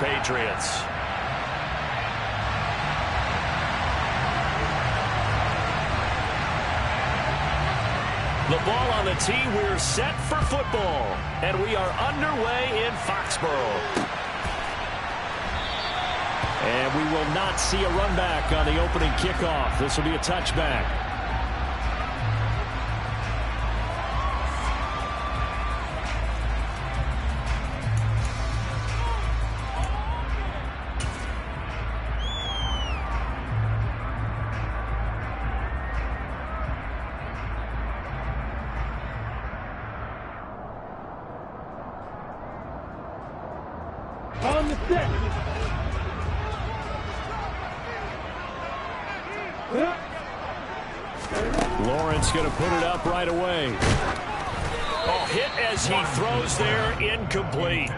Patriots. The ball on the tee. We're set for football. And we are underway in Foxborough. And we will not see a run back on the opening kickoff. This will be a touchback. On the set. Lawrence going to put it up right away. Oh, hit as he throws there, incomplete.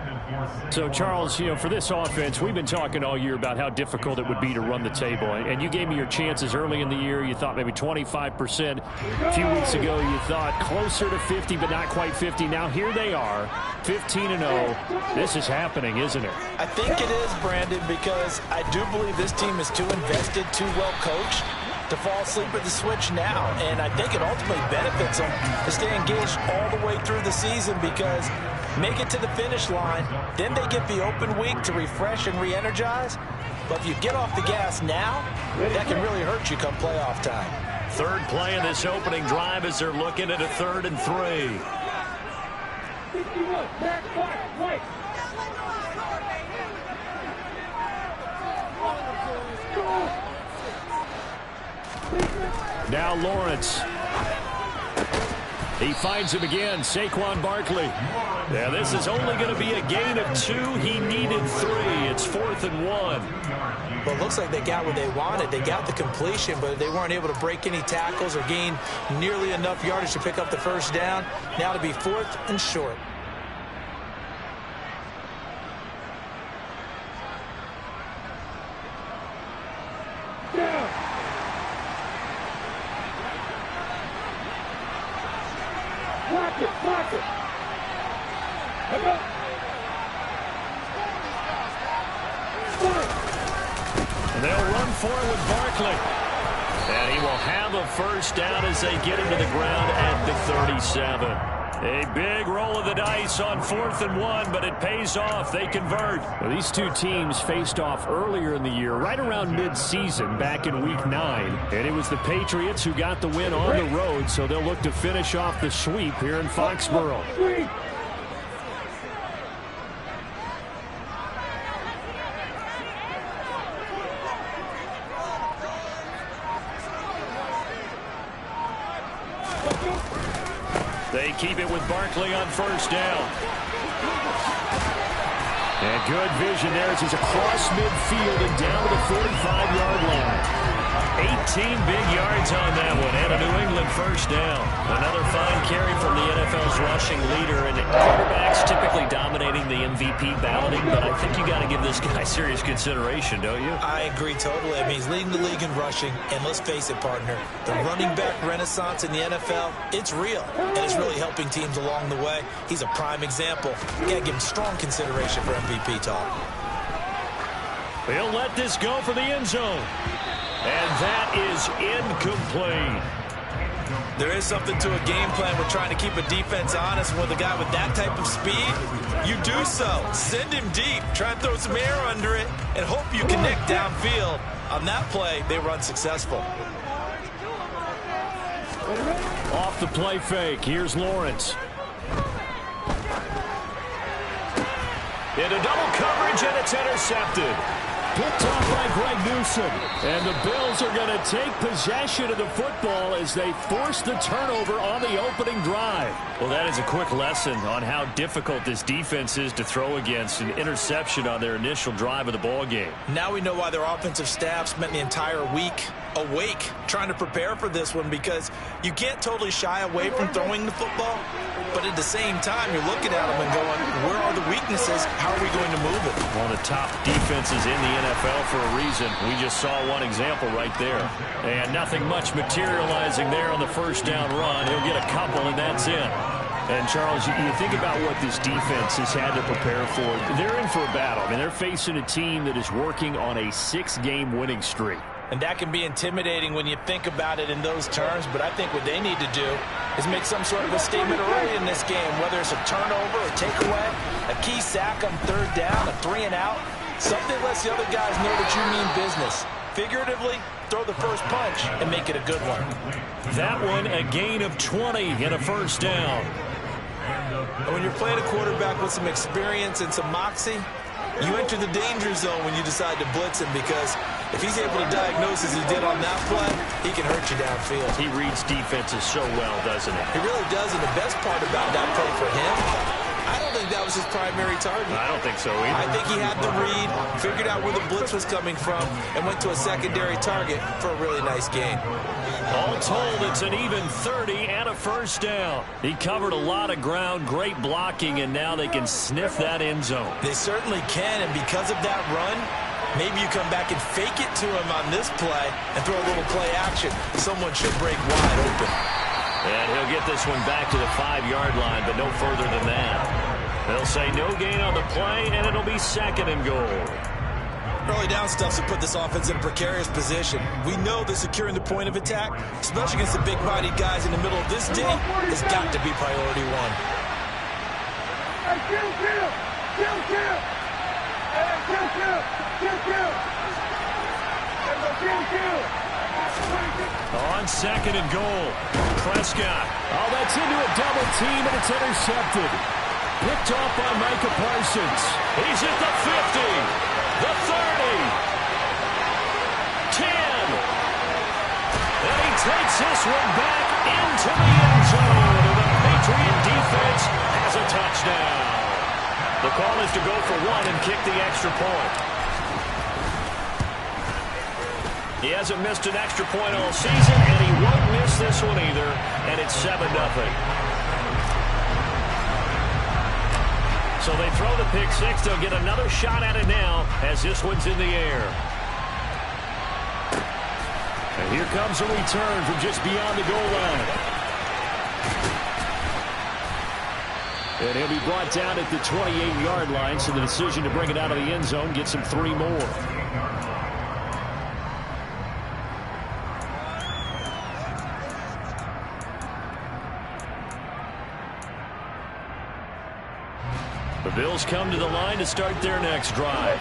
So, Charles, you know, for this offense, we've been talking all year about how difficult it would be to run the table. And you gave me your chances early in the year. You thought maybe 25%. A few weeks ago, you thought closer to 50, but not quite 50. Now, here they are, 15-0. This is happening, isn't it? I think it is, Brandon, because I do believe this team is too invested, too well coached to fall asleep at the switch now. And I think it ultimately benefits them to stay engaged all the way through the season, because make it to the finish line, then they get the open week to refresh and re-energize. But if you get off the gas now, that can really hurt you come playoff time. Third play in this opening drive as they're looking at a 3rd and 3. Now Lawrence. He finds him again, Saquon Barkley. Yeah, this is only going to be a gain of 2. He needed 3. It's 4th and 1. Well, it looks like they got what they wanted. They got the completion, but they weren't able to break any tackles or gain nearly enough yardage to pick up the first down. Now to be 4th and short. And they'll run for it with Barkley. And he will have a first down as they get him to the ground at the 37. A big roll of the dice on 4th and 1, but it pays off. They convert. Well, these two teams faced off earlier in the year, right around mid-season, back in Week 9. And it was the Patriots who got the win on the road, so they'll look to finish off the sweep here in Foxborough. They keep it with Barkley on first down. And good vision there as he's across midfield and down to the 45-yard line. 18 big yards on that one, and a New England first down. Another fine carry from the NFL's rushing leader, and quarterbacks typically dominating the MVP balloting, but I think you got to give this guy serious consideration, don't you? I agree totally. I mean, he's leading the league in rushing, and let's face it, partner, the running back renaissance in the NFL, it's real, and it's really helping teams along the way. He's a prime example. You got to give him strong consideration for MVP talk. He'll let this go for the end zone. And that is incomplete. There is something to a game plan with trying to keep a defense honest. With a guy with that type of speed, you do so. Send him deep. Try and throw some air under it and hope you connect downfield. On that play, they were unsuccessful. Off the play fake. Here's Lawrence. Into double coverage, and it's intercepted. Picked off by Greg Newsome. And the Bills are going to take possession of the football as they force the turnover on the opening drive. Well, that is a quick lesson on how difficult this defense is to throw against. An interception on their initial drive of the ball game. Now we know why their offensive staff spent the entire week awake trying to prepare for this one, because you can't totally shy away from throwing the football, but at the same time you're looking at them and going, where are the weaknesses? How are we going to move it? One of the top defenses in the NFL for a reason. We just saw one example right there. And nothing much materializing there on the first down run. He'll get a couple, and that's it. And, Charles, you think about what this defense has had to prepare for. They're in for a battle. I mean, they're facing a team that is working on a 6-game winning streak. And that can be intimidating when you think about it in those terms, but I think what they need to do is make some sort of a statement early in this game, whether it's a turnover, a takeaway, a key sack on third down, a 3-and-out, something lets the other guys know that you mean business. Figuratively, throw the first punch and make it a good one. That one, a gain of 20 and a first down. And when you're playing a quarterback with some experience and some moxie, you enter the danger zone when you decide to blitz him, because if he's able to diagnose as he did on that play, he can hurt you downfield. He reads defenses so well, doesn't he? He really does, and the best part about that play for him, I don't think that was his primary target. I don't think so either. I think he had the read, figured out where the blitz was coming from, and went to a secondary target for a really nice gain. All told, it's an even 30 and a first down. He covered a lot of ground, great blocking, and now they can sniff that end zone. They certainly can, and because of that run, maybe you come back and fake it to him on this play and throw a little play action. Someone should break wide open. And he'll get this one back to the 5-yard line, but no further than that. They'll say no gain on the play, and it'll be 2nd and goal. Early down stuff to put this offense in a precarious position. We know that securing the point of attack, especially against the big-bodied guys in the middle of this D, has got to be priority one. On 2nd and goal, Prescott. Oh, that's into a double team, and it's intercepted. Picked off by Micah Parsons. He's at the 50, the 30, 10. And he takes this one back into the end zone. And the Patriot defense has a touchdown. The call is to go for one and kick the extra point. He hasn't missed an extra point all season, and he won't miss this one either, and it's 7-0. So they throw the pick six. They'll get another shot at it now as this one's in the air. And here comes a return from just beyond the goal line. And he'll be brought down at the 28-yard line, so the decision to bring it out of the end zone gets him 3 more. The Bills come to the line to start their next drive.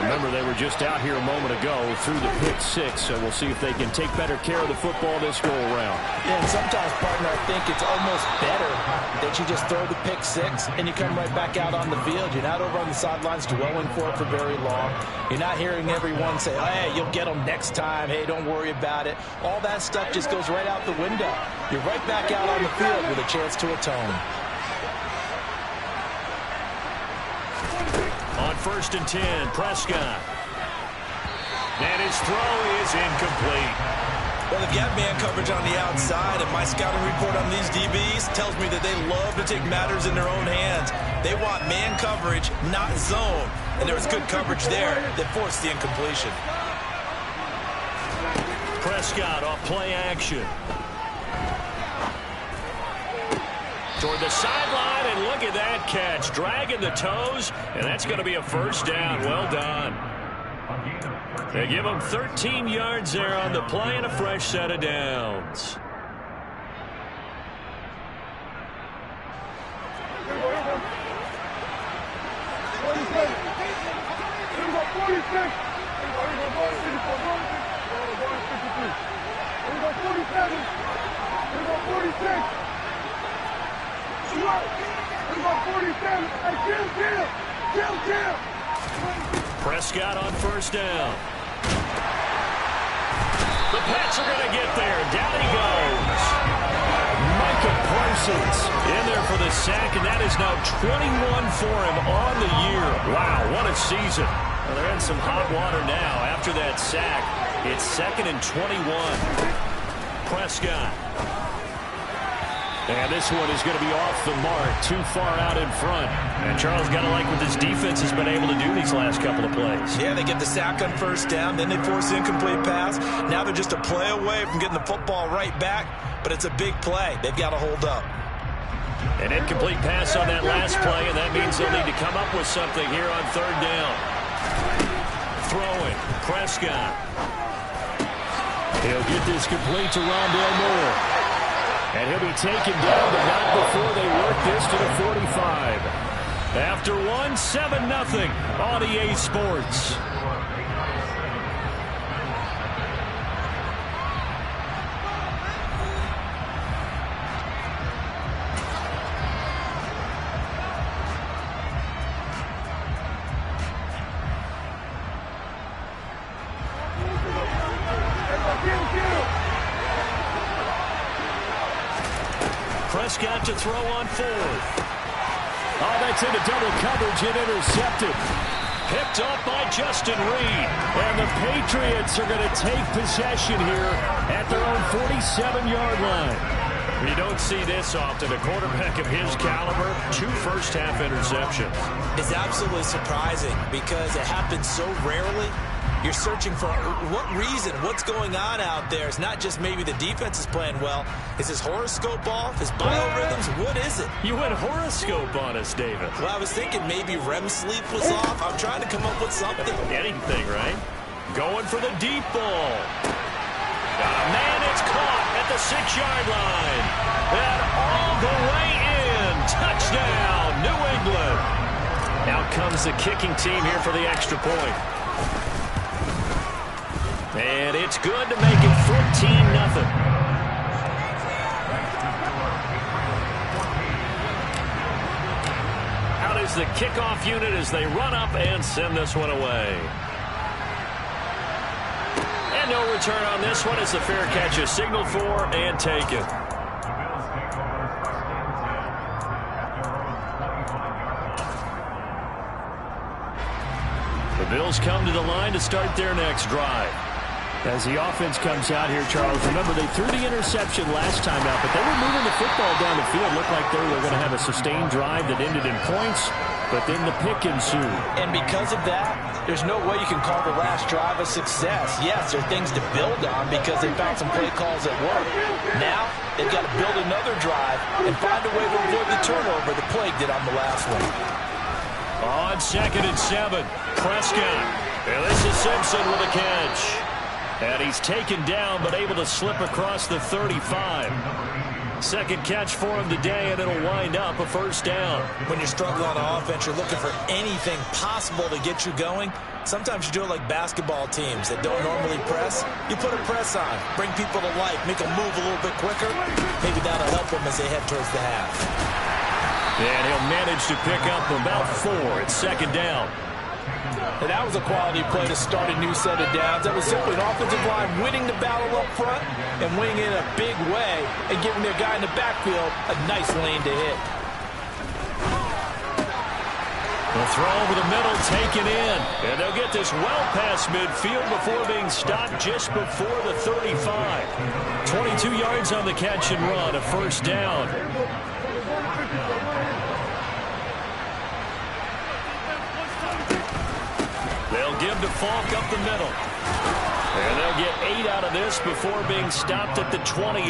Remember, they were just out here a moment ago through the pick six, so we'll see if they can take better care of the football this go-around. Yeah, and sometimes, partner, I think it's almost better that you just throw the pick six and you come right back out on the field. You're not over on the sidelines dwelling for it for very long. You're not hearing everyone say, hey, you'll get them next time. Hey, don't worry about it. All that stuff just goes right out the window. You're right back out on the field with a chance to atone. On 1st and 10, Prescott. And his throw is incomplete. Well, if you have man coverage on the outside, and my scouting report on these DBs tells me that they love to take matters in their own hands. They want man coverage, not zone. And there was good coverage there that forced the incompletion. Prescott off play action. Toward the sideline, and look at that catch. Dragging the toes, and that's going to be a first down. Well done. They give him 13 yards there on the play and a fresh set of downs. Prescott on first down. The Pats are going to get there. Down he goes. Micah Parsons in there for the sack, and that is now 21 for him on the year. Wow, what a season. Well, they're in some hot water now. After that sack, it's 2nd and 21. Prescott. And this one is going to be off the mark, too far out in front. And Charles, got to like what this defense has been able to do these last couple of plays. Yeah, they get the sack on first down, then they force the incomplete pass. Now they're just a play away from getting the football right back, but it's a big play. They've got to hold up. An incomplete pass on that last play, and that means they'll need to come up with something here on third down. Throwing, Prescott. He'll get this complete to Rondale Moore. And he'll be taken down, but not before they work this to the 45. After one, 7-0 on EA Sports. Prescott to throw on fourth. Oh, that's into double coverage and intercepted. Picked off by Justin Reed. And the Patriots are going to take possession here at their own 47-yard line. You don't see this often. A quarterback of his caliber, 2 first-half interceptions. It's absolutely surprising because it happens so rarely. You're searching for what reason, what's going on out there. It's not just maybe the defense is playing well. Is his horoscope off? His biorhythms? What is it? You went horoscope on us, David. Well, I was thinking maybe REM sleep was off. I'm trying to come up with something. Anything, right? Going for the deep ball. Got a man, it's caught at the 6-yard line. And all the way in. Touchdown, New England. Out comes the kicking team here for the extra point. And it's good to make it 14-0. Out is the kickoff unit as they run up and send this one away. And no return on this one as the fair catch is signaled for and taken. The Bills come to the line to start their next drive. As the offense comes out here, Charles, remember they threw the interception last time out, but they were moving the football down the field. Looked like they were going to have a sustained drive that ended in points, but then the pick ensued. And because of that, there's no way you can call the last drive a success. Yes, there are things to build on because they found some play calls that work. Now, they've got to build another drive and find a way to avoid the turnover that plagued it on the last one. On 2nd and 7, Prescott. And this is Simpson with a catch. And he's taken down, but able to slip across the 35. Second catch for him today, and it'll wind up a first down. When you're struggling on offense, you're looking for anything possible to get you going. Sometimes you do it like basketball teams that don't normally press. You put a press on, bring people to life, make them move a little bit quicker. Maybe that'll help them as they head towards the half. And he'll manage to pick up about 4 at 2nd down. And that was a quality play to start a new set of downs. That was simply an offensive line winning the battle up front and winning it in a big way and giving their guy in the backfield a nice lane to hit. The throw over the middle taken in. And they'll get this well past midfield before being stopped just before the 35. 22 yards on the catch and run, a first down. They'll give to Falk up the middle. And they'll get 8 out of this before being stopped at the 28.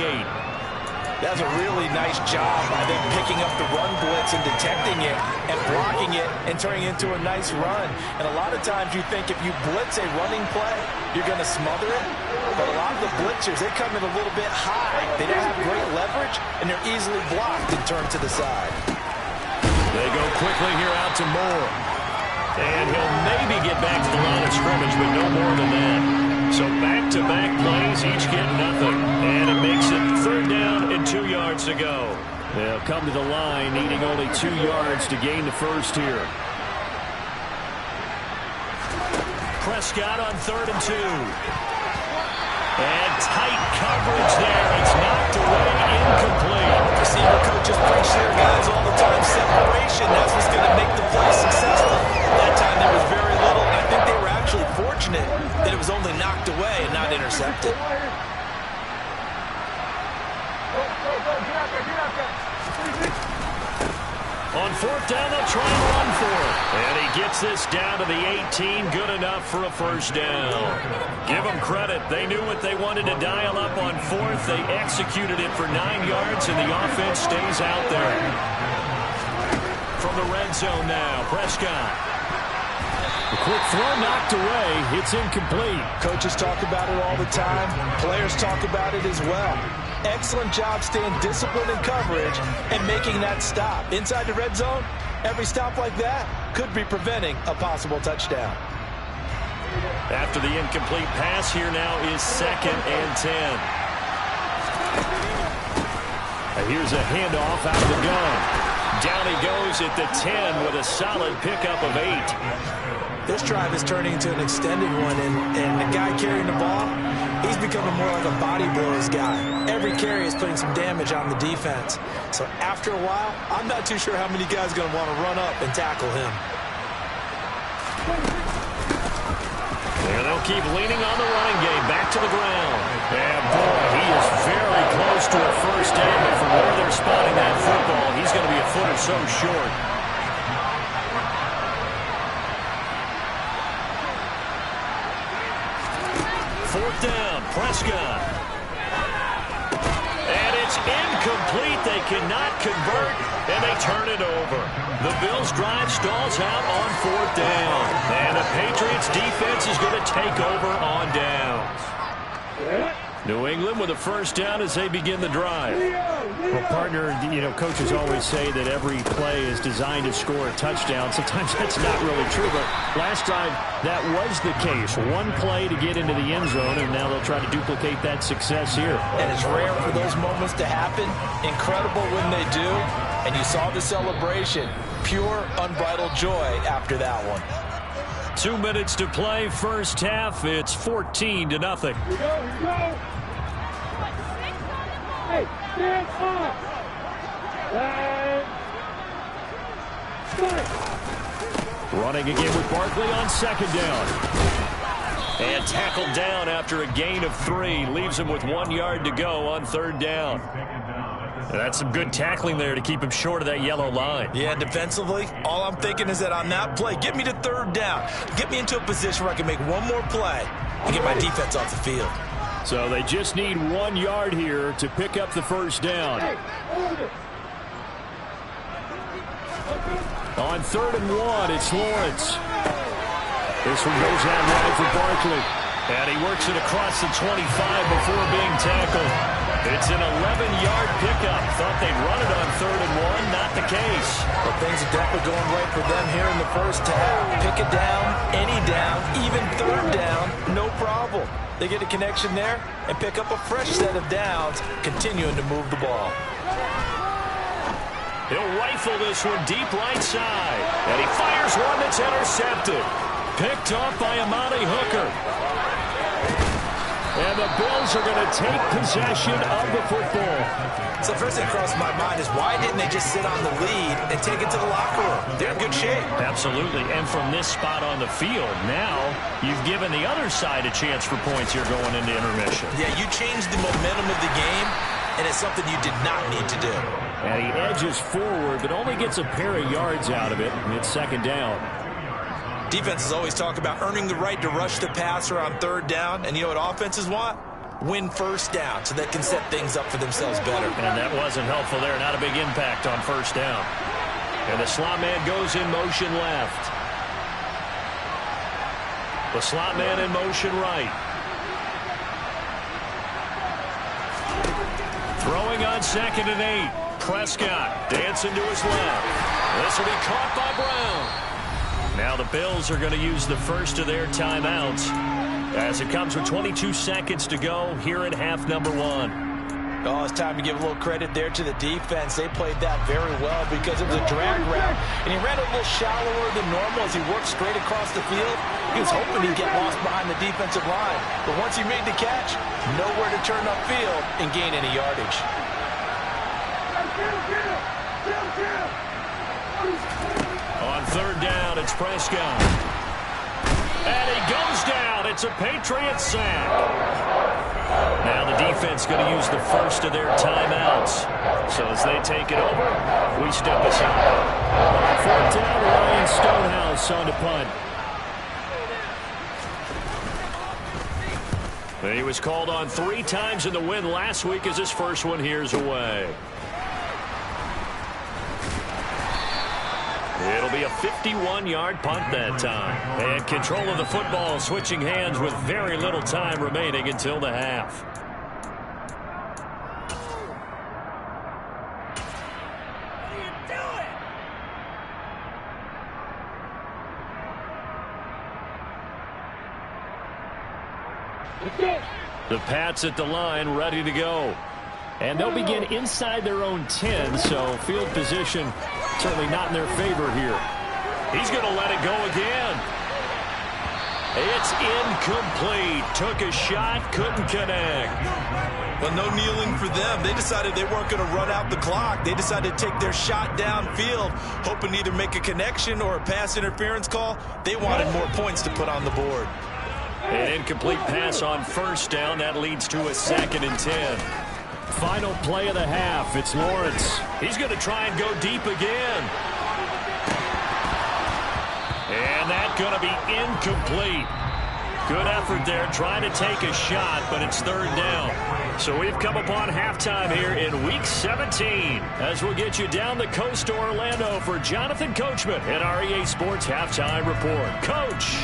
That's a really nice job by them picking up the run blitz and detecting it and blocking it and turning it into a nice run. And a lot of times you think if you blitz a running play, you're going to smother it. But a lot of the blitzers, they come in a little bit high. They don't have great leverage, and they're easily blocked and turned to the side. They go quickly here out to Moore. And he'll maybe get back to the line of scrimmage, but no more than that. So back-to-back plays, each get nothing. And it makes it 3rd down and 2 yards to go. They'll come to the line, needing only 2 yards to gain the first here. Prescott on 3rd and 2. And tight coverage there. It's knocked away, incomplete. Receiver coaches preach their guys all the time. Separation, that's what's going to make the play successful. That time there was very little, and I think they were actually fortunate that it was only knocked away and not intercepted. On 4th down, they'll try and run for it. And he gets this down to the 18. Good enough for a first down. Give them credit. They knew what they wanted to dial up on fourth. They executed it for 9 yards, and the offense stays out there. From the red zone now, Prescott. A quick throw knocked away. It's incomplete. Coaches talk about it all the time. Players talk about it as well. Excellent job staying disciplined in coverage and making that stop. Inside the red zone, every stop like that could be preventing a possible touchdown. After the incomplete pass, here now is 2nd and 10. Here's a handoff out of the gun. Down he goes at the 10 with a solid pickup of 8. This drive is turning into an extended one, and the guy carrying the ball, he's becoming more like a body blows guy. Every carry is putting some damage on the defense. So after a while, I'm not too sure how many guys are going to want to run up and tackle him. And they'll keep leaning on the running game. Back to the ground. And boy, he is very close to a first down, but from where they're spotting that football, he's going to be a foot or so short. Fourth down, Prescott. And it's incomplete. They cannot convert, and they turn it over. The Bills' drive stalls out on 4th down. And the Patriots' defense is going to take over on downs. New England with a first down as they begin the drive. Well, partner, coaches always say that every play is designed to score a touchdown. Sometimes that's not really true, but last drive that was the case. One play to get into the end zone, and now they'll try to duplicate that success here. And it's rare for those moments to happen. Incredible when they do. And you saw the celebration. Pure, unbridled joy after that one. 2 minutes to play, first half. It's 14-0. Here we go, here we go. Hey, stand up. Running again with Barkley on 2nd down. And tackled down after a gain of 3. Leaves him with 1 yard to go on 3rd down. And that's some good tackling there to keep him short of that yellow line. Yeah, defensively, all I'm thinking is that on that play, get me to 3rd down. Get me into a position where I can make one more play and get my defense off the field. So they just need 1 yard here to pick up the first down. On 3rd and 1, it's Lawrence. This one goes out wide for Barkley. And he works it across the 25 before being tackled. It's an 11-yard pickup. Thought they'd run it on 3rd and 1. Not the case. Well, things are definitely going right for them here in the first half. Pick it down, any down, even 3rd down, no problem. They get a connection there and pick up a fresh set of downs, continuing to move the ball. He'll rifle this one deep right side. And he fires one that's intercepted. Picked off by Amani Hooker. And the Bills are going to take possession of the football. So the first thing crossed my mind is why didn't they just sit on the lead and take it to the locker room? They're in good shape. Absolutely. And from this spot on the field, now you've given the other side a chance for points here going into intermission. Yeah, you changed the momentum of the game, and it's something you did not need to do. And he edges forward, but only gets a pair of yards out of it. It's 2nd down. Defenses always talk about earning the right to rush the passer on 3rd down. And you know what offenses want? Win first down so they can set things up for themselves better. And that wasn't helpful there. Not a big impact on 1st down. And the slot man goes in motion left. The slot man in motion right. Throwing on 2nd and 8. Prescott dancing to his left. This will be caught by Brown. Now the Bills are going to use the first of their timeouts as it comes with 22 seconds to go here in half number 1. Oh, it's time to give a little credit there to the defense. They played that very well because it was a drag route, and he ran a little shallower than normal as he worked straight across the field. He was hoping he'd get lost behind the defensive line, but once he made the catch, nowhere to turn upfield and gain any yardage. On 3rd down, it's Prescott. And he goes down at It's a Patriots sack. Now the defense going to use the first of their timeouts. So as they take it over, we step aside. On fourth down, Ryan Stonehouse on to punt. He was called on 3 times in the win last week as his first one here's away. It'll be a 51-yard punt that time. And control of the football switching hands with very little time remaining until the half. The Pats at the line, ready to go. And they'll begin inside their own 10, so field position certainly not in their favor here. He's going to let it go again. It's incomplete. Took a shot, couldn't connect. Well, no kneeling for them. They decided they weren't going to run out the clock. They decided to take their shot downfield, hoping to either make a connection or a pass interference call. They wanted more points to put on the board. An incomplete pass on first down. That leads to a 2nd and 10. Final play of the half. It's Lawrence. He's going to try and go deep again. And that's going to be incomplete. Good effort there trying to take a shot, but it's 3rd down. So we've come upon halftime here in Week 17 as we'll get you down the coast to Orlando for Jonathan Coachman at our EA Sports Halftime Report. Coach.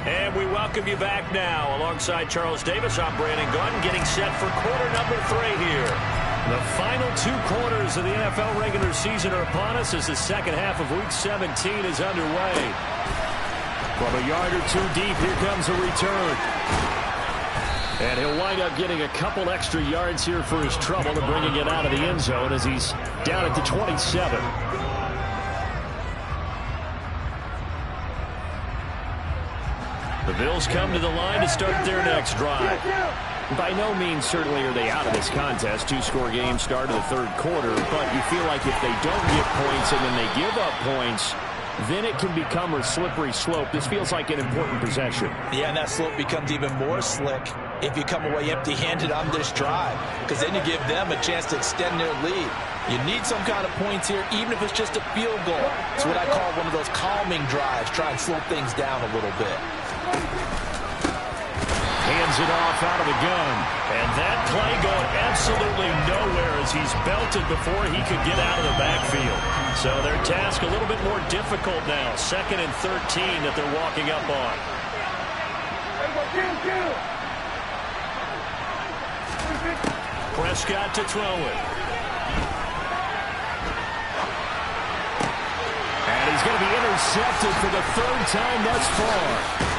And we welcome you back now. Alongside Charles Davis, I'm Brandon Gunn, getting set for quarter number 3 here. The final 2 quarters of the NFL regular season are upon us as the second half of Week 17 is underway. From a yard or 2 deep, here comes a return. And he'll wind up getting a couple extra yards here for his trouble and bringing it out of the end zone as he's down at the 27. The Bills come to the line to start their next drive. By no means certainly are they out of this contest. 2-score game start of the 3rd quarter, but you feel like if they don't get points and then they give up points, then it can become a slippery slope. This feels like an important possession. Yeah, and that slope becomes even more slick if you come away empty-handed on this drive, because then you give them a chance to extend their lead. You need some kind of points here, even if it's just a field goal. It's what I call one of those calming drives, try and slow things down a little bit. Hands it off out of the gun. And that play going absolutely nowhere as he's belted before he could get out of the backfield. So their task a little bit more difficult now. 2nd and 13 that they're walking up on. Prescott to throw it. And he's going to be intercepted for the 3rd time thus far.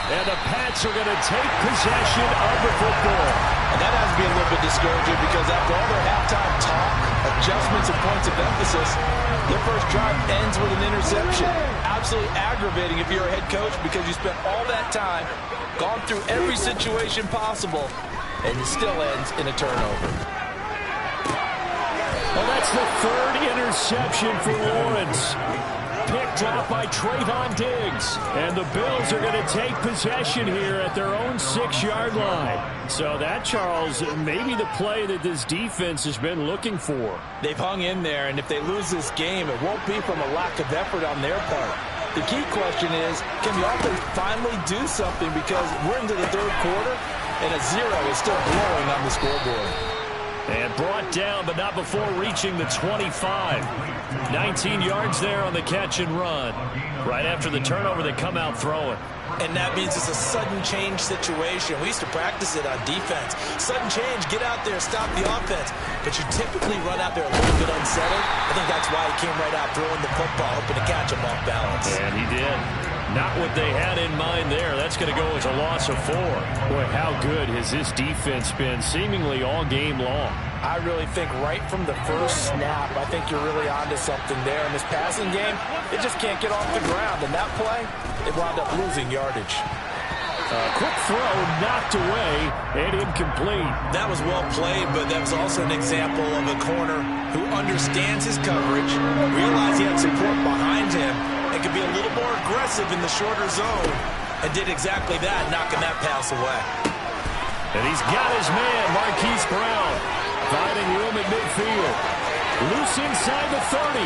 And the Pats are going to take possession of the football. And that has to be a little bit discouraging because after all their halftime talk, adjustments and points of emphasis, their first drive ends with an interception. Absolutely aggravating if you're a head coach because you spent all that time, gone through every situation possible, and it still ends in a turnover. Well, that's the 3rd interception for Lawrence. Picked off by Trayvon Diggs. And the Bills are going to take possession here at their own 6-yard line. So that, Charles, may be the play that this defense has been looking for. They've hung in there, and if they lose this game, it won't be from a lack of effort on their part. The key question is, can the offense finally do something because we're into the 3rd quarter, and a 0 is still blowing on the scoreboard. And brought down, but not before reaching the 25. 19 yards there on the catch and run. Right after the turnover, they come out throwing. And that means it's a sudden change situation. We used to practice it on defense. Sudden change, get out there, stop the offense. But you typically run out there a little bit unsettled. I think that's why he came right out throwing the football, hoping to catch him off balance. And he did. Not what they had in mind there. That's going to go as a loss of 4. Boy, how good has this defense been seemingly all game long? I really think right from the first snap, I think you're really onto something there. In this passing game, it just can't get off the ground. And that play, they wound up losing yardage. Quick throw knocked away and incomplete. That was well played, but that was also an example of a corner who understands his coverage, realized he had support behind him, and could be a little more aggressive in the shorter zone. and did exactly that, knocking that pass away. And he's got his man, Marquise Brown, finding room at midfield. Loose inside the 30,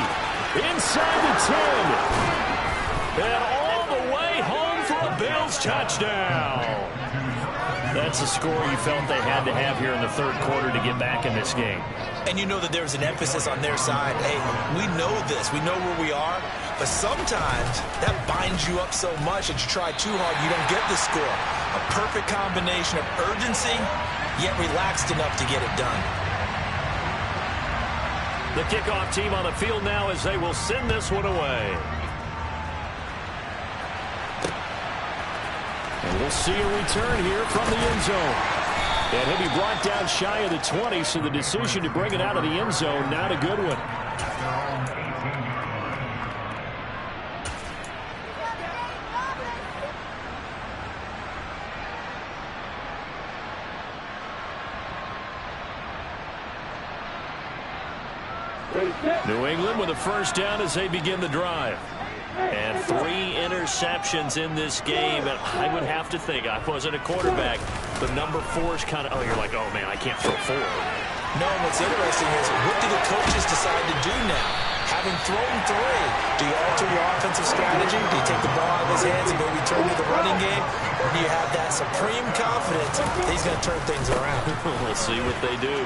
inside the 10, and all the way home for a Bills touchdown. That's a score you felt they had to have here in the third quarter to get back in this game. And you know that there's an emphasis on their side. Hey, we know this. We know where we are. But sometimes that binds you up so much that you try too hard, you don't get the score. A perfect combination of urgency, yet relaxed enough to get it done. The kickoff team on the field now as they will send this one away. And we'll see a return here from the end zone. And he'll be brought down shy of the 20, so the decision to bring it out of the end zone, not a good one. New England with a first down as they begin the drive. And 3 interceptions in this game. And I would have to think, I wasn't a quarterback, but number 4 is kind of, you're like, oh, man, I can't throw 4. No, what's interesting is what do the coaches decide to do now? Having thrown 3, do you alter your offensive strategy? Do you take the ball out of his hands and maybe turn to the running game? Or do you have that supreme confidence that he's going to turn things around? We'll see what they do.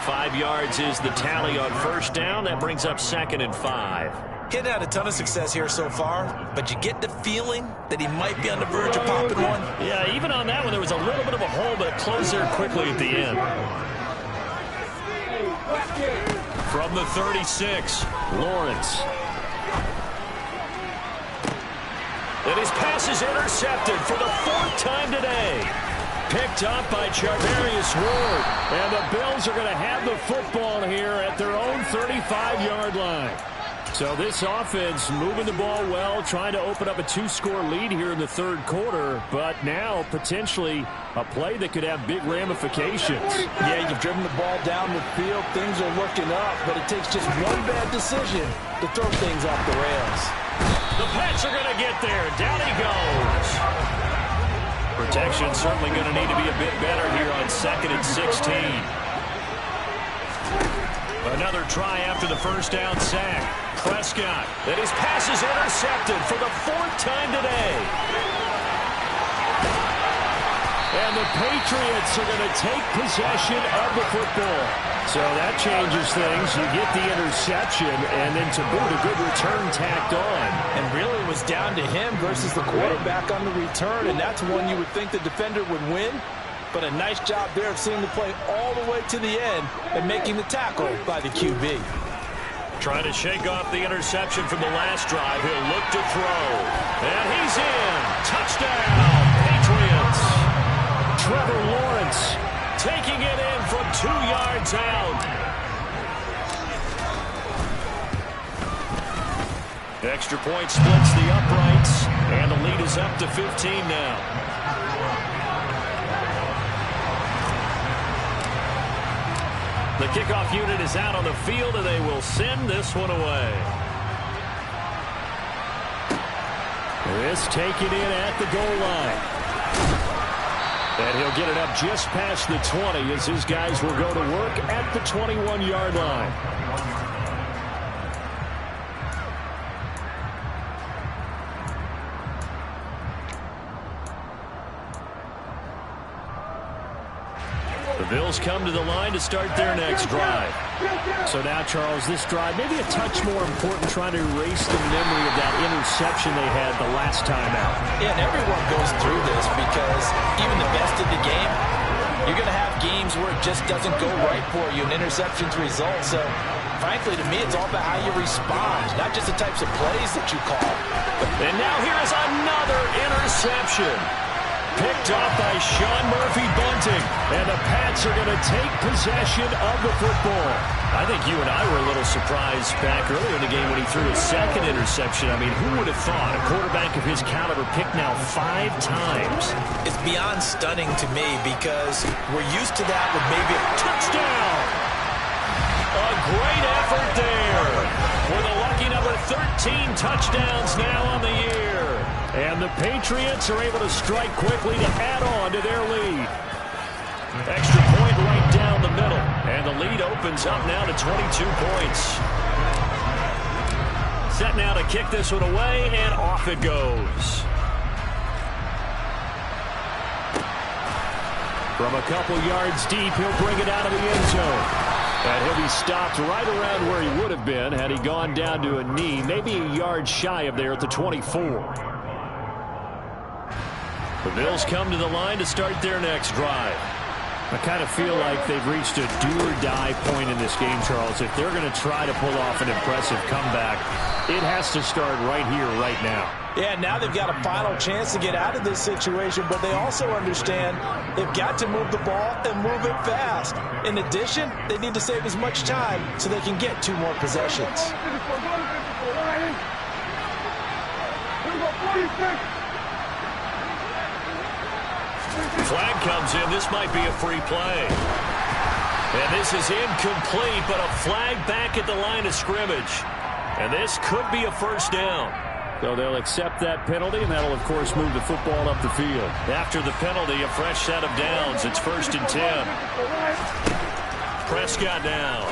5 yards is the tally on first down. That brings up 2nd and 5. He hadn't had a ton of success here so far, but you get the feeling that he might be on the verge of popping one. Yeah, even on that one, there was a little bit of a hole, but it closed there quickly at the end. From the 36, Lawrence. And his pass is intercepted for the 4th time today. Picked up by Charvarius Ward. And the Bills are going to have the football here at their own 35-yard line. So this offense moving the ball well, trying to open up a 2-score lead here in the third quarter, but now potentially a play that could have big ramifications. Yeah, you've driven the ball down the field. Things are looking up, but it takes just one bad decision to throw things off the rails. The Pats are going to get there. Down he goes. Protection certainly going to need to be a bit better here on 2nd and 16. Another try after the first down sack. Prescott, and his pass is intercepted for the 4th time today. And the Patriots are going to take possession of the football. So that changes things. You get the interception, and then to boot, a good return tacked on. And really it was down to him versus the quarterback on the return, and that's one you would think the defender would win. But a nice job there of seeing the play all the way to the end and making the tackle by the QB. Trying to shake off the interception from the last drive. He'll look to throw. And he's in. Touchdown, Patriots. Trevor Lawrence taking it in from 2 yards out. Extra point splits the uprights. And the lead is up to 15 now. The kickoff unit is out on the field, and they will send this one away. This taken in at the goal line. And he'll get it up just past the 20 as his guys will go to work at the 21-yard line. The Bills come to the line to start their next drive. So now, Charles, this drive maybe a touch more important, trying to erase the memory of that interception they had the last time out. Yeah, and everyone goes through this because even the best of the game, you're going to have games where it just doesn't go right for you, and interceptions result. So, frankly, to me, it's all about how you respond, not just the types of plays that you call. And now here is another interception. Picked off by Sean Murphy-Bunting, and the Pats are going to take possession of the football. I think you and I were a little surprised back earlier in the game when he threw his 2nd interception. I mean, who would have thought a quarterback of his caliber picked now 5 times? It's beyond stunning to me because we're used to that with maybe a touchdown. A great effort there for the lucky number 13 touchdowns now on the year. And the Patriots are able to strike quickly to add on to their lead. Extra point right down the middle. And the lead opens up now to 22 points. Set now to kick this one away, and off it goes. From a couple yards deep, he'll bring it out of the end zone. And he'll be stopped right around where he would have been had he gone down to a knee, maybe a yard shy of there at the 24. The Bills come to the line to start their next drive. I kind of feel like they've reached a do-or-die point in this game, Charles. If they're going to try to pull off an impressive comeback, it has to start right here, right now. Yeah, now they've got a final chance to get out of this situation, but they also understand they've got to move the ball and move it fast. In addition, they need to save as much time so they can get 2 more possessions. Flag comes in. This might be a free play. And this is incomplete, but a flag back at the line of scrimmage. And this could be a first down. So they'll accept that penalty, and that'll, of course, move the football up the field. After the penalty, a fresh set of downs. It's 1st and 10. Prescott down.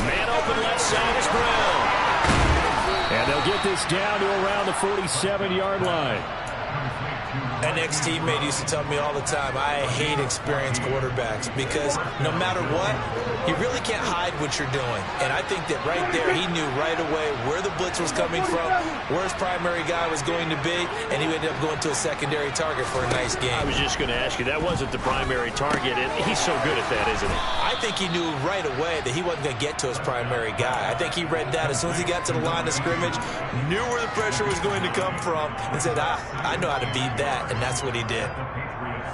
Man open left side is Brown. And they'll get this down to around the 47-yard line. An ex-teammate used to tell me all the time, I hate experienced quarterbacks because no matter what, you really can't hide what you're doing. And I think that right there, he knew right away where the blitz was coming from, where his primary guy was going to be, and he ended up going to a secondary target for a nice game. I was just going to ask you, that wasn't the primary target, and he's so good at that, isn't he? I think he knew right away that he wasn't going to get to his primary guy. I think he read that as soon as he got to the line of scrimmage, knew where the pressure was going to come from, and said, I know how to beat that, and that's what he did.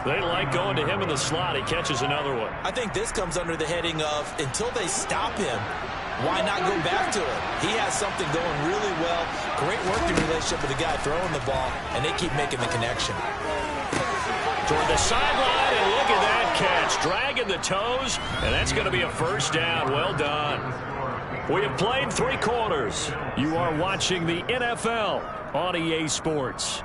They like going to him in the slot. He catches another one. I think this comes under the heading of, until they stop him, why not go back to it? He has something going really well, great working relationship with the guy throwing the ball, and they keep making the connection. Toward the sideline, and look at that catch. Dragging the toes, and that's going to be a first down. Well done. We have played 3 quarters. You are watching the NFL on EA Sports.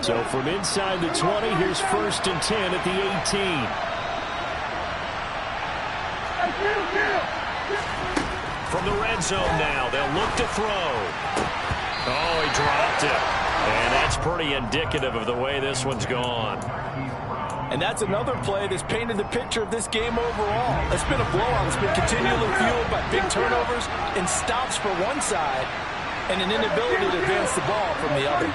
So from inside the 20, here's 1st and 10 at the 18. From the red zone now, they'll look to throw. Oh, he dropped it. And that's pretty indicative of the way this one's gone. And that's another play that's painted the picture of this game overall. It's been a blowout. It's been continually fueled by big turnovers and stops for one side, and an inability to advance the ball from the other.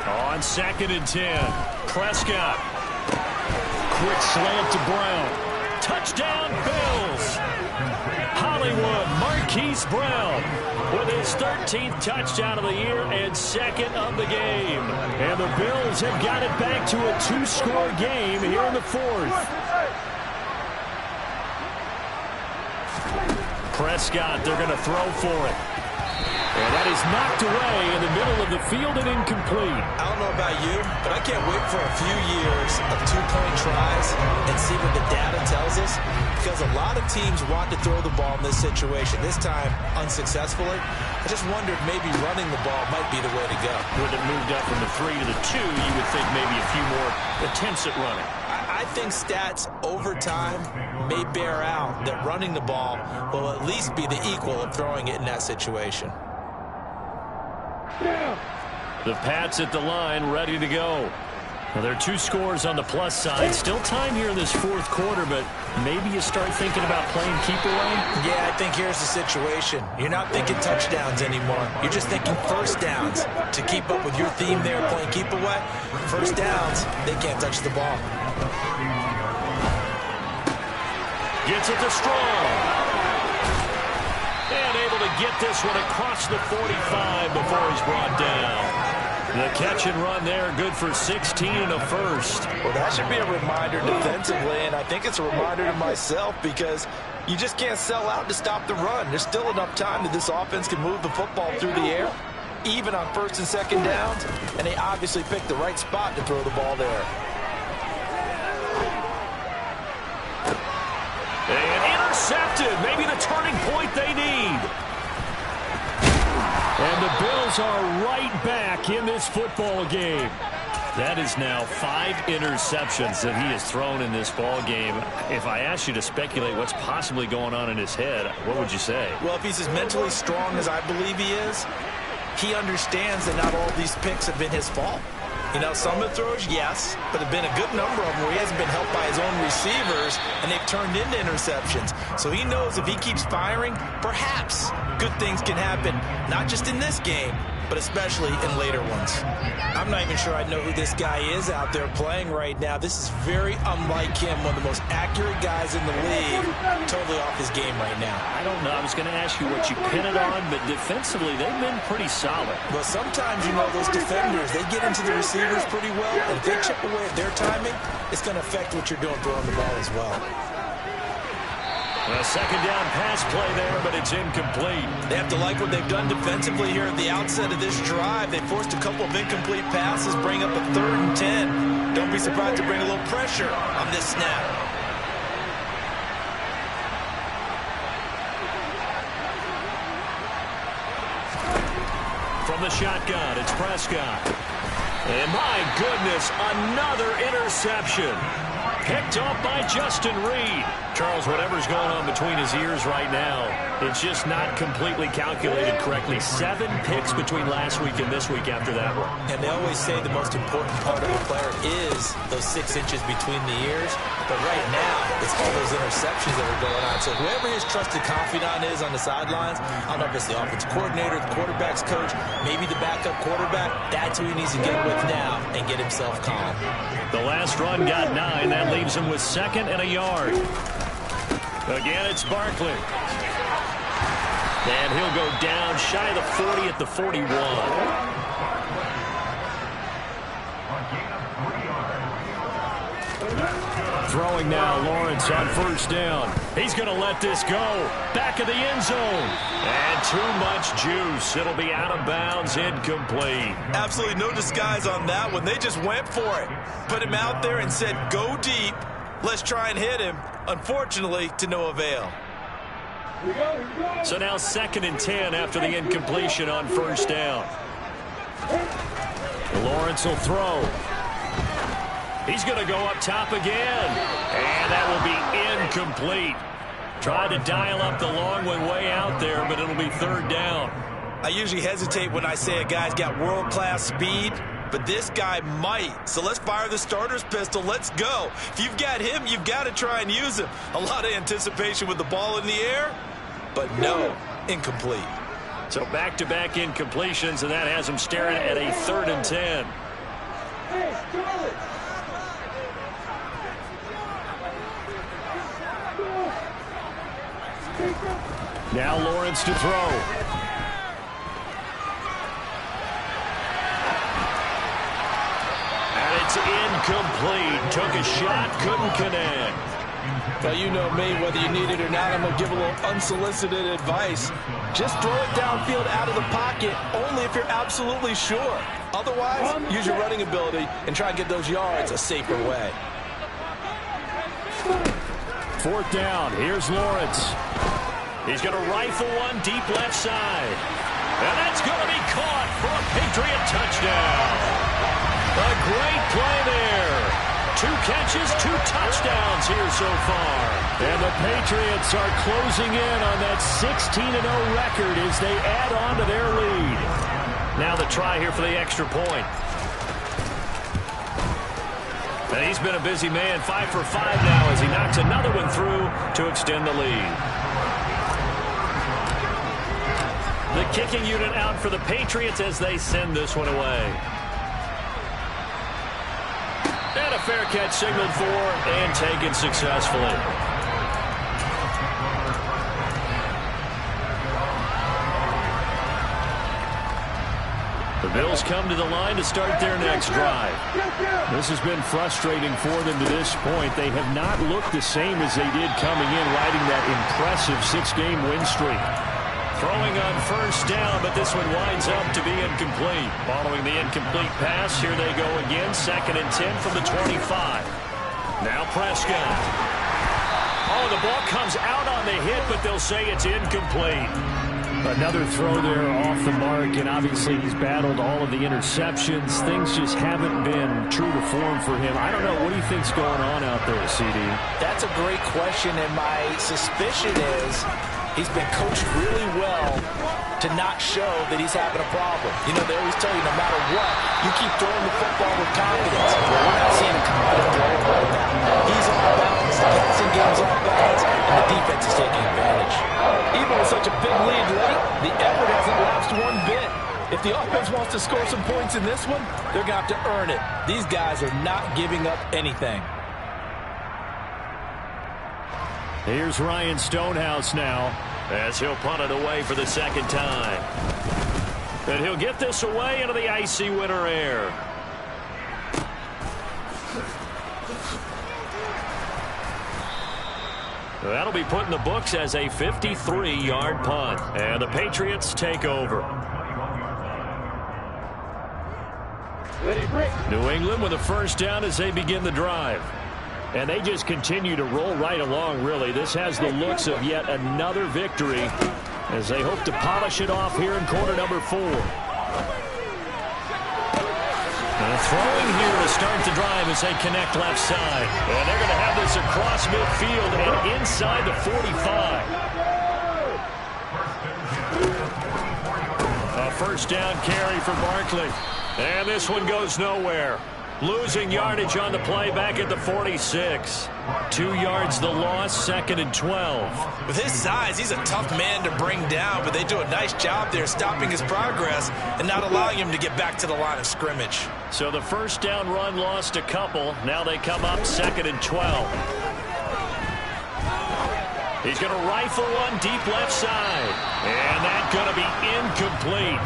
On 2nd and 10, Prescott. Quick slant to Brown. Touchdown, Bills. Hollywood, Marquise Brown with his 13th touchdown of the year and 2nd of the game. And the Bills have got it back to a 2-score game here in the 4th. Prescott, they're going to throw for it. And that is knocked away in the middle of the field and incomplete. I don't know about you, but I can't wait for a few years of 2-point tries and see what the data tells us, because a lot of teams want to throw the ball in this situation, this time unsuccessfully. I just wondered maybe running the ball might be the way to go. With it moved up from the 3 to the 2, you would think maybe a few more attempts at running. I think stats over time may bear out that running the ball will at least be the equal of throwing it in that situation. The Pats at the line, ready to go. Well, there are 2 scores on the plus side. Still time here in this 4th quarter, but maybe you start thinking about playing keep away? Yeah, I think here's the situation. You're not thinking touchdowns anymore. You're just thinking first downs. To keep up with your theme there, playing keep away, first downs, they can't touch the ball. Gets it to Strong. And able to get this one across the 45 before he's brought down. The catch and run there, good for 16 and a first. Well, that should be a reminder defensively, and I think it's a reminder to myself, because You just can't sell out to stop the run. There's still enough time that this offense can move the football through the air, even on first and second downs, and they obviously picked the right spot to throw the ball there. And intercepted. Maybe the turning point they need. And the Bills are right back in this football game. That is now 5 interceptions that he has thrown in this ball game. If I asked you to speculate what's possibly going on in his head, what would you say? Well, if he's as mentally strong as I believe he is, he understands that not all of these picks have been his fault. You know, some of the throws, yes, but there have been a good number of them where he hasn't been helped by his own receivers, and they've turned into interceptions. So he knows if he keeps firing, perhaps good things can happen, not just in this game, but especially in later ones. I'm not even sure I know who this guy is out there playing right now. This is very unlike him, one of the most accurate guys in the league, totally off his game right now. I don't know. I was going to ask you what you pin it on, but defensively, they've been pretty solid. Well, sometimes, you know, those defenders, they get into the receivers pretty well, and if they chip away at their timing, it's going to affect what you're doing throwing the ball as well. A second down pass play there, but it's incomplete. They have to like what they've done defensively here at the outset of this drive. They forced a couple of incomplete passes, bring up a 3rd and 10. Don't be surprised to bring a little pressure on this snap. From the shotgun, it's Prescott. And my goodness, another interception. Picked off by Justin Reed. Charles, whatever's going on between his ears right now, it's just not completely calculated correctly. 7 picks between last week and this week after that one. And they always say the most important part of a player is those 6 inches between the ears. But right now, it's all those interceptions that are going on. So whoever his trusted confidant is on the sidelines, I don't know if it's the offensive coordinator, the quarterback's coach, maybe the backup quarterback, that's who he needs to get with now and get himself calm. The last run got 9. That leaves him with 2nd and a yard. Again, it's Barkley. And he'll go down shy of the 40 at the 41. Throwing now, Lawrence on first down. He's going to let this go. Back of the end zone. And too much juice. It'll be out of bounds, incomplete. Absolutely no disguise on that one. They just went for it. Put him out there and said, go deep. Let's try and hit him. Unfortunately, to no avail. So now 2nd and 10 after the incompletion on first down. Lawrence will throw. He's going to go up top again. And that will be incomplete. Tried to dial up the long one way out there, but it'll be 3rd down. I usually hesitate when I say a guy's got world-class speed, but this guy might. So let's fire the starter's pistol. Let's go. If you've got him, you've got to try and use him. A lot of anticipation with the ball in the air, but no, incomplete. So back-to-back incompletions, and that has him staring at a 3rd and 10. Now Lawrence to throw. And it's incomplete. Took a shot, couldn't connect. Well, you know me, whether you need it or not, I'm going to give a little unsolicited advice. Just throw it downfield out of the pocket, only if you're absolutely sure. Otherwise, use your running ability and try and get those yards a safer way. 4th down. Here's Lawrence. He's going to rifle one deep left side. And that's going to be caught for a Patriot touchdown. A great play there. 2 catches, 2 touchdowns here so far. And the Patriots are closing in on that 16-0 record as they add on to their lead. Now the try here for the extra point. And he's been a busy man, 5 for 5 now as he knocks another one through to extend the lead. The kicking unit out for the Patriots as they send this one away. And a fair catch signaled for and taken successfully. The Bills come to the line to start their next drive. This has been frustrating for them to this point. They have not looked the same as they did coming in, riding that impressive 6-game win streak. Throwing on first down, but this one winds up to be incomplete. Following the incomplete pass, here they go again. 2nd and 10 from the 25. Now Prescott. Oh, the ball comes out on the hit, but they'll say it's incomplete. Another throw there off the mark, and obviously he's battled all of the interceptions. Things just haven't been true to form for him. I don't know. What do you think's going on out there, CD? That's a great question, and my suspicion is he's been coached really well to not show that he's having a problem. You know, they always tell you no matter what, you keep throwing the football with confidence. Well, we're not seeing a confident thrower right now. He's off balance, the passing game's off balance, and the defense is taking advantage. Even with such a big lead late, the effort hasn't lapsed one bit. If the offense wants to score some points in this one, they're going to have to earn it. These guys are not giving up anything. Here's Ryan Stonehouse now as he'll punt it away for the 2nd time. And he'll get this away into the icy winter air. That'll be put in the books as a 53-yard punt. And the Patriots take over. New England with a first down as they begin the drive. And they just continue to roll right along, really. This has the looks of yet another victory as they hope to polish it off here in quarter number 4. And throwing here to start the drive as they connect left side. And they're going to have this across midfield and inside the 45. A first down carry for Barkley. And this one goes nowhere. Losing yardage on the play back at the 46. 2 yards the loss, 2nd and 12. With his size, he's a tough man to bring down, but they do a nice job there stopping his progress and not allowing him to get back to the line of scrimmage. So the first down run lost a couple. Now they come up 2nd and 12. He's going to rifle one deep left side. And that's going to be incomplete.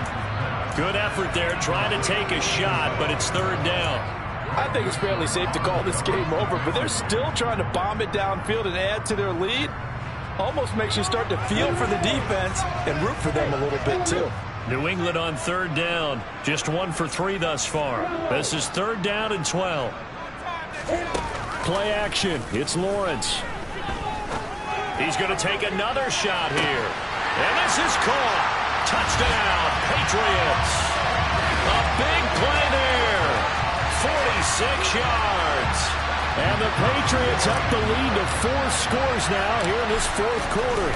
Good effort there trying to take a shot, but it's 3rd down. I think it's fairly safe to call this game over, but they're still trying to bomb it downfield and add to their lead. Almost makes you start to feel for the defense and root for them a little bit, too. New England on 3rd down. Just 1 for 3 thus far. This is 3rd down and 12. Play action. It's Lawrence. He's going to take another shot here. And this is caught. Touchdown, Patriots. A big play there. 46 yards. And the Patriots up the lead to 4 scores now here in this 4th quarter.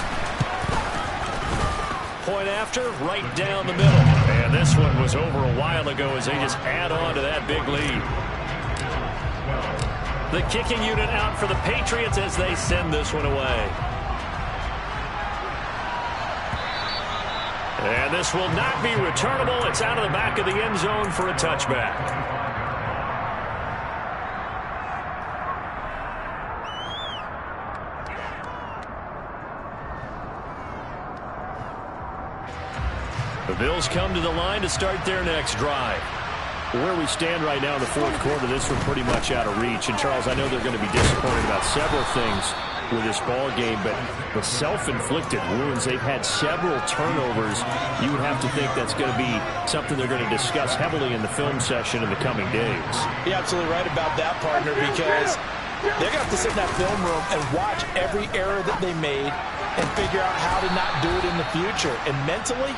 Point after, right down the middle. And this one was over a while ago as they just add on to that big lead. The kicking unit out for the Patriots as they send this one away. And this will not be returnable. It's out of the back of the end zone for a touchback. The Bills come to the line to start their next drive. Where we stand right now in the 4th quarter, this one pretty much out of reach. And, Charles, I know they're going to be disappointed about several things with this ball game, but the self-inflicted wounds, they've had several turnovers. You would have to think that's going to be something they're going to discuss heavily in the film session in the coming days. You're absolutely right about that, partner, because they're going to have to sit in that film room and watch every error that they made and figure out how to not do it in the future. And mentally,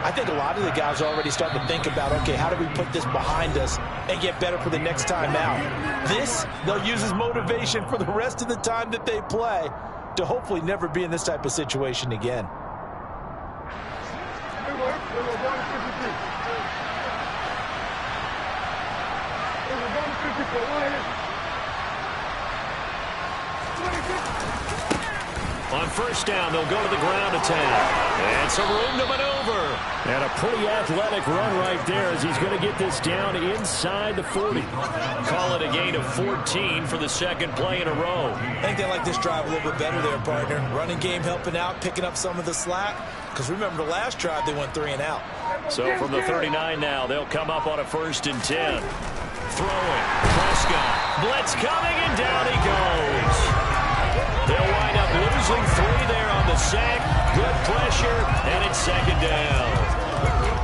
I think a lot of the guys are already starting to think about, okay, how do we put this behind us and get better for the next time out? This, they'll use as motivation for the rest of the time that they play to hopefully never be in this type of situation again. On first down, they'll go to the ground attack. And some room to maneuver. And a pretty athletic run right there as he's going to get this down inside the 40. Call it a gain of 14 for the second play in a row. I think they like this drive a little bit better there, partner. Running game helping out, picking up some of the slack. Because remember, the last drive, they went 3 and out. So from the 39 now, they'll come up on a 1st and 10. Throwing. Prescott. Blitz coming, and down he goes. They'll wind up losing 3 there on the sack. Good pressure, and it's 2nd down.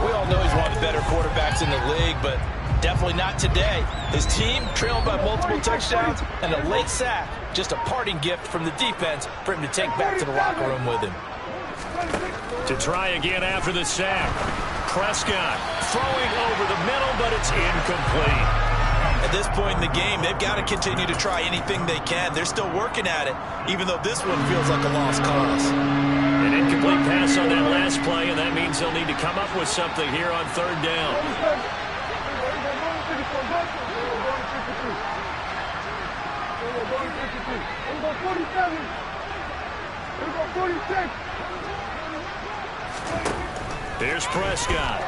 We all know he's one of the better quarterbacks in the league, but definitely not today. His team trailed by multiple touchdowns, and a late sack, just a parting gift from the defense for him to take back to the locker room with him. To try again after the sack. Prescott throwing over the middle, but it's incomplete. At this point in the game, they've got to continue to try anything they can. They're still working at it, even though this one feels like a lost cause. An incomplete pass on that last play, and that means they'll need to come up with something here on 3rd down. Here's Prescott.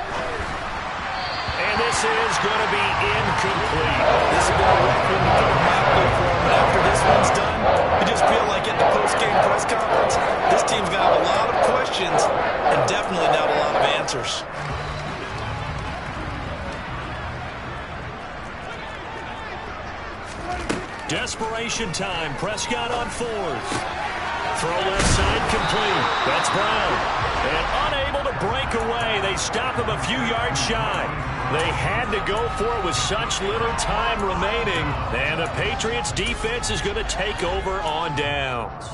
And this is going to be incomplete. This has been a rough one to put a map for him. And after this one's done, you just feel like at the post-game press conference, this team's got a lot of questions and definitely not a lot of answers. Desperation time. Prescott on 4th. Throw left side complete. That's Brown. And unable to break away. They stop him a few yards shy. They had to go for it with such little time remaining. And the Patriots defense is going to take over on downs.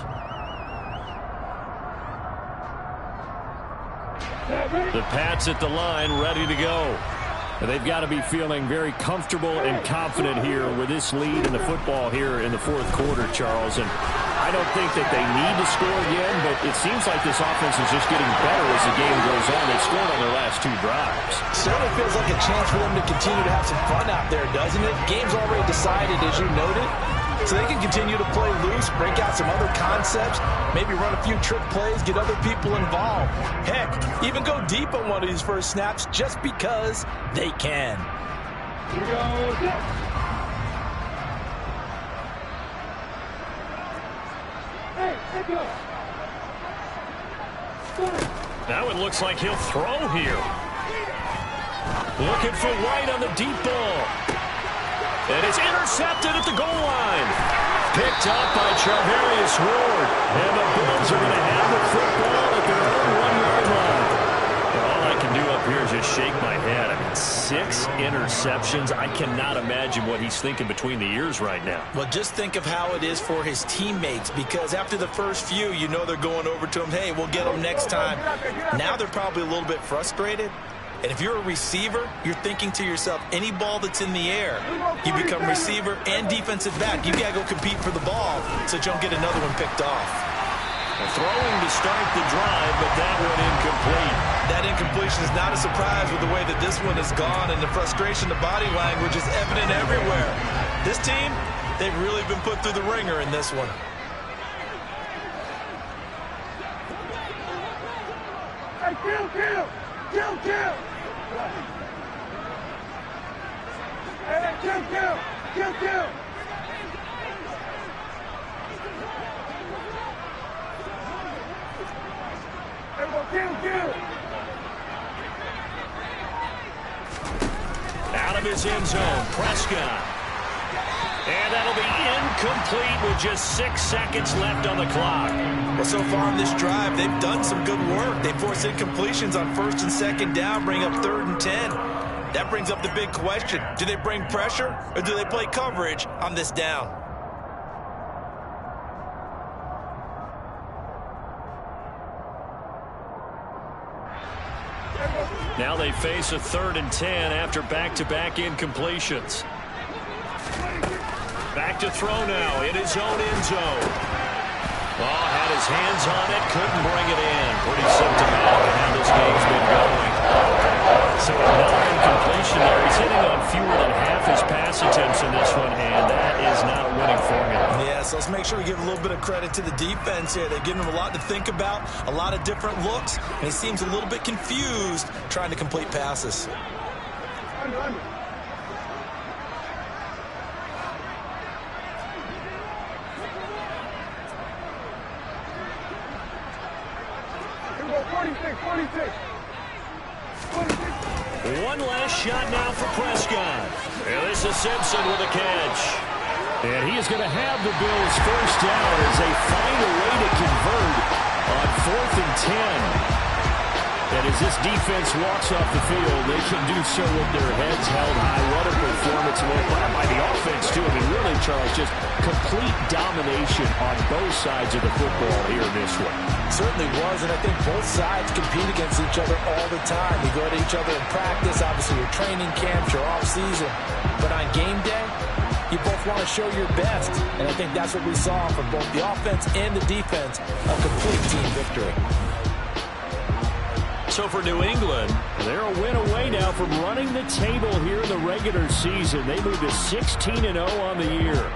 The Pats at the line, ready to go. And they've got to be feeling very comfortable and confident here with this lead in the football here in the 4th quarter, Charles. And I don't think that they need to score again, but it seems like this offense is just getting better as the game goes on. They've scored on their last 2 drives. Certainly feels like a chance for them to continue to have some fun out there, doesn't it? Game's already decided, as you noted. So they can continue to play loose, break out some other concepts, maybe run a few trick plays, get other people involved. Heck, even go deep on one of these first snaps just because they can. Here we go. Now it looks like he'll throw here. Looking for White on the deep ball. And it's intercepted at the goal line. Picked up by Charvarius Ward. And the Bills are going to have the football at their own 1-yard line. And all I can do up here is just shake my head. I mean, 6 interceptions. I cannot imagine what he's thinking between the ears right now. Well, just think of how it is for his teammates, because after the first few, you know they're going over to him, hey, we'll get them next time. Now they're probably a little bit frustrated. And if you're a receiver, you're thinking to yourself, any ball that's in the air, you become receiver and defensive back. You got to go compete for the ball so you don't get another one picked off. Throwing to start the drive, but that one incomplete. That incompletion is not a surprise with the way that this one has gone, and the frustration, the body language is evident everywhere. This team, they've really been put through the ringer in this one. Hey, kill! Hey, kill! Kill! Out of his end zone, Prescott. And that'll be incomplete with just 6 seconds left on the clock. Well, so far in this drive, they've done some good work. They forced incompletions on 1st and 2nd down, bring up 3rd and 10. That brings up the big question. Do they bring pressure or do they play coverage on this down? Now they face a 3rd and 10 after back-to-back incompletions. Back to throw now in his own end zone. Oh, had his hands on it, couldn't bring it in. Pretty symptomatic of how this game's been going. So another incompletion there. He's hitting on fewer than half his pass attempts in this one, and that is not a winning formula. Yeah, Yes, let's make sure we give a little bit of credit to the defense here. They've given him a lot to think about, a lot of different looks, and he seems a little bit confused trying to complete passes. Under. Here we go, 46. One last shot now for Prescott. And this is Simpson with a catch. And he is going to have the Bills first down as they find a way to convert on 4th and 10. And as this defense walks off the field, they can do so with their heads held high. What a performance by the offense, too. I mean, really, Charles, just complete domination on both sides of the football here in this one. Certainly was, and I think both sides compete against each other all the time. You go to each other in practice, obviously your training camps, your off-season. But on game day, you both want to show your best. And I think that's what we saw from both the offense and the defense, a complete team victory. So for New England, they're a win away now from running the table here in the regular season. They move to 16-0 on the year.